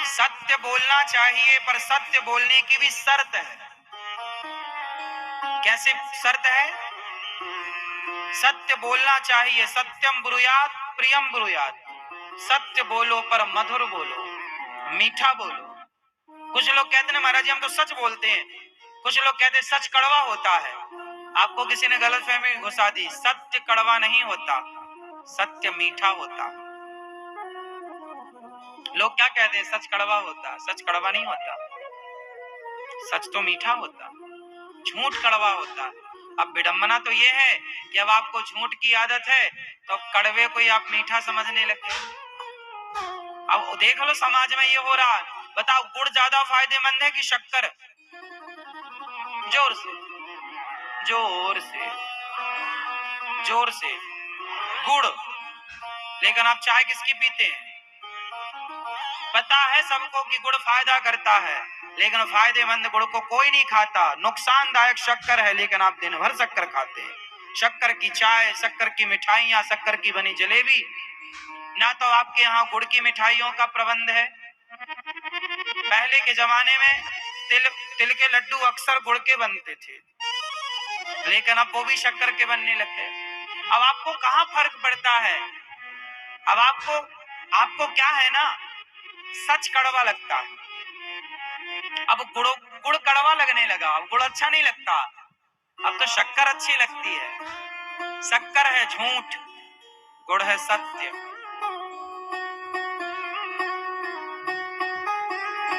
सत्य बोलना चाहिए, पर सत्य बोलने की भी शर्त है। कैसे शर्त है? सत्य बोलना चाहिए, सत्यम ब्रूयात प्रियम ब्रूयात। सत्य बोलो पर मधुर बोलो, मीठा बोलो। कुछ लोग कहते हैं महाराज जी हम तो सच बोलते हैं, कुछ लोग कहते हैं सच कड़वा होता है। आपको किसी ने गलतफहमी घुसा दी। सत्य कड़वा नहीं होता, सत्य मीठा होता। लोग क्या कहते हैं? सच कड़वा होता। सच कड़वा नहीं होता, सच तो मीठा होता। झूठ कड़वा होता। अब विडंबना तो ये है कि अब आपको झूठ की आदत है तो कड़वे को ही आप मीठा समझने लगे। अब देख लो समाज में ये हो रहा है। बताओ गुड़ ज्यादा फायदेमंद है कि शक्कर? जोर से, जोर से, जोर से। गुड़। लेकिन आप चाय किसकी पीते हैं? पता है सबको कि गुड़ फायदा करता है, लेकिन फायदेमंद गुड़ को कोई नहीं खाता। नुकसानदायक शक्कर है, लेकिन आप दिन भर शक्कर खाते हैं। शक्कर की चाय, शक्कर की मिठाइयां, शक्कर की बनी जलेबी। ना तो आपके यहाँ गुड़ की मिठाइयों का प्रबंध है। पहले के जमाने में तिल के लड्डू अक्सर गुड़ के बनते थे, लेकिन अब वो भी शक्कर के बनने लग गए। अब आपको कहाँ फर्क पड़ता है? अब आपको क्या है ना, सच कड़वा लगता है। अब गुड़ कड़वा लगने लगा, अब गुड़ अच्छा नहीं लगता, अब तो शक्कर अच्छी लगती है। शक्कर है झूठ, गुड़ है सत्य।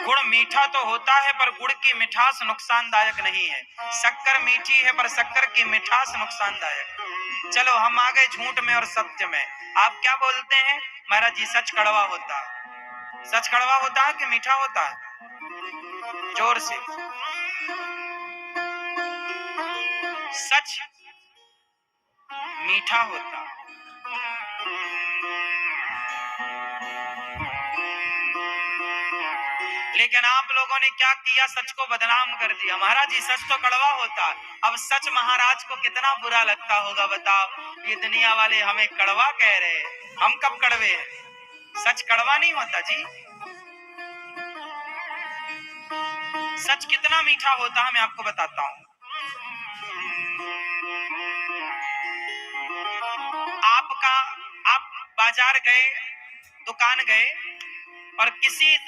गुड़ मीठा तो होता है, पर गुड़ की मिठास नुकसानदायक नहीं है। शक्कर मीठी है, पर शक्कर की मिठास नुकसानदायक। चलो हम आ गए झूठ में और सत्य में। आप क्या बोलते हैं? महाराज जी सच कड़वा होता है। सच कड़वा होता है कि मीठा होता है? जोर से। सच मीठा होता। लेकिन आप लोगों ने क्या किया? सच को बदनाम कर दिया। महाराज जी सच तो कड़वा होता। अब सच महाराज को कितना बुरा लगता होगा बताओ। ये दुनिया वाले हमें कड़वा कह रहे हैं, हम कब कड़वे हैं? सच कड़वा नहीं होता जी। सच कितना मीठा होता है मैं आपको बताता हूं। आप बाजार गए, दुकान गए, और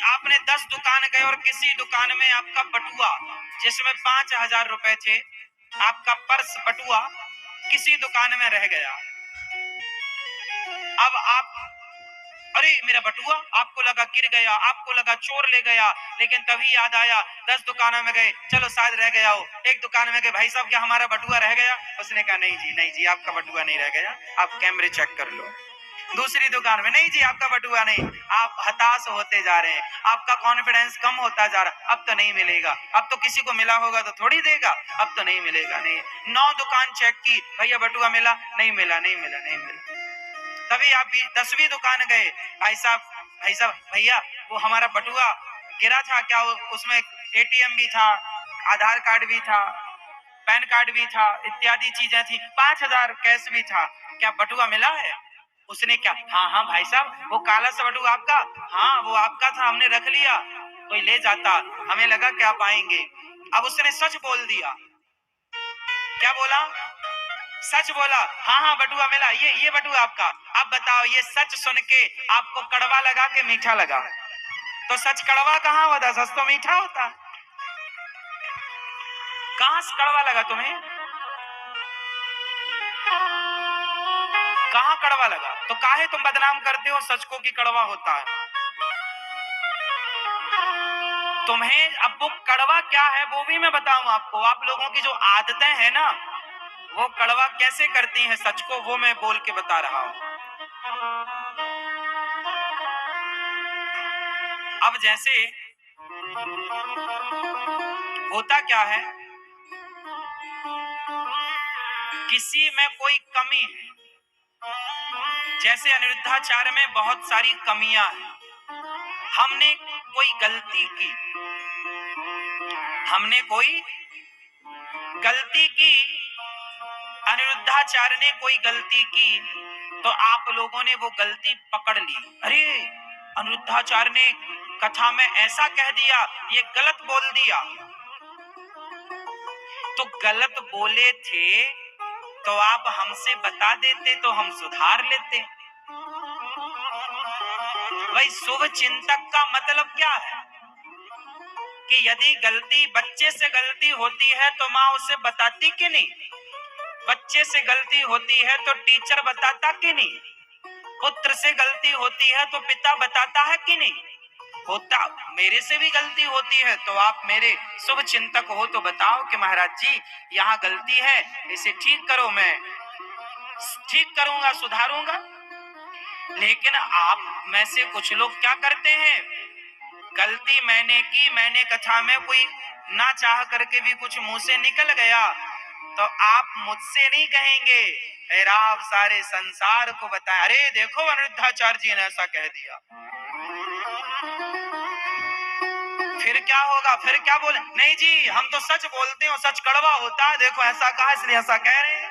आपने 10 दुकान गए और किसी दुकान में आपका बटुआ जिसमें 5,000 रुपए थे, आपका पर्स बटुआ किसी दुकान में रह गया। अब आप, अरे मेरा बटुआ, आपको लगा गिर गया, आपको लगा चोर ले गया, लेकिन तभी याद आया 10 दुकानों में गए, चलो शायद रह गया हो। एक दुकान में गए, भाई साहब क्या हमारा बटुआ रह गया? उसने कहा नहीं जी, नहीं जी आपका बटुआ नहीं रह गया, आप कैमरे चेक कर लो। दूसरी दुकान में, नहीं जी आपका बटुआ नहीं। आप हताश होते जा रहे हैं, आपका कॉन्फिडेंस कम होता जा रहा। अब तो नहीं मिलेगा, अब तो किसी को मिला होगा तो थोड़ी देगा, अब तो नहीं मिलेगा। नहीं, 9 दुकान चेक की, भैया बटुआ मिला? नहीं मिला, नहीं मिला, नहीं मिला। तभी आप 10वीं दुकान गए, भाई साहब भैया वो हमारा बटुआ गिरा था क्या? उसमें एटीएम भी था, आधार कार्ड भी था, पैन कार्ड भी था, इत्यादि चीजें थी, 5,000 कैश भी था, क्या बटुआ मिला है? उसने क्या, हाँ हाँ भाई साहब वो काला सा बटुआ आपका? हाँ वो आपका था, हमने रख लिया, कोई ले जाता, हमें लगा क्या पाएंगे। अब उसने सच बोल दिया। क्या बोला? सच बोला। हाँ हाँ बटुआ मिला, ये बटुआ आपका। अब बताओ ये सच सुन के आपको कड़वा लगा के मीठा लगा? तो सच कड़वा कहाँ होता? सच तो मीठा होता। कहाँ से कड़वा लगा तुम्हें? कहाँ कड़वा लगा? तो काहे तुम बदनाम करते हो सच को कि कड़वा होता है? तुम्हें अब वो कड़वा क्या है वो भी मैं बताऊं आपको। आप लोगों की जो आदतें हैं ना, वो कड़वा कैसे करती हैं सच को, वो मैं बोल के बता रहा हूं। अब जैसे होता क्या है, किसी में कोई कमी है, जैसे अनिरुद्धाचार्य में बहुत सारी कमियां हैं, हमने कोई गलती की, हमने कोई गलती की, अनिरुद्धाचार्य ने कोई गलती की, तो आप लोगों ने वो गलती पकड़ ली। अरे अनिरुद्धाचार्य ने कथा में ऐसा कह दिया, ये गलत बोल दिया। तो गलत बोले थे तो आप हमसे बता देते तो हम सुधार लेते। भाई शुभ चिंतक का मतलब क्या है कि यदि गलती बच्चे से गलती होती है तो माँ उसे बताती कि नहीं, बच्चे से गलती होती है तो टीचर बताता कि नहीं, पुत्र से गलती होती है तो पिता बताता है कि नहीं होता। मेरे से भी गलती होती है तो आप मेरे शुभ चिंतक हो तो बताओ कि महाराज जी यहाँ गलती है, इसे ठीक करो, मैं ठीक करूंगा, सुधारूंगा। लेकिन आप में से कुछ लोग क्या करते हैं, गलती मैंने की, मैंने कथा में कोई ना चाह करके भी कुछ मुंह से निकल गया तो आप मुझसे नहीं कहेंगे, आप सारे संसार को बताएं, अरे देखो अनिरुद्धाचार्य जी ने ऐसा कह दिया। फिर क्या होगा, फिर क्या बोले, नहीं जी हम तो सच बोलते हैं, सच कड़वा होता है, देखो ऐसा कहा इसलिए ऐसा कह रहे हैं।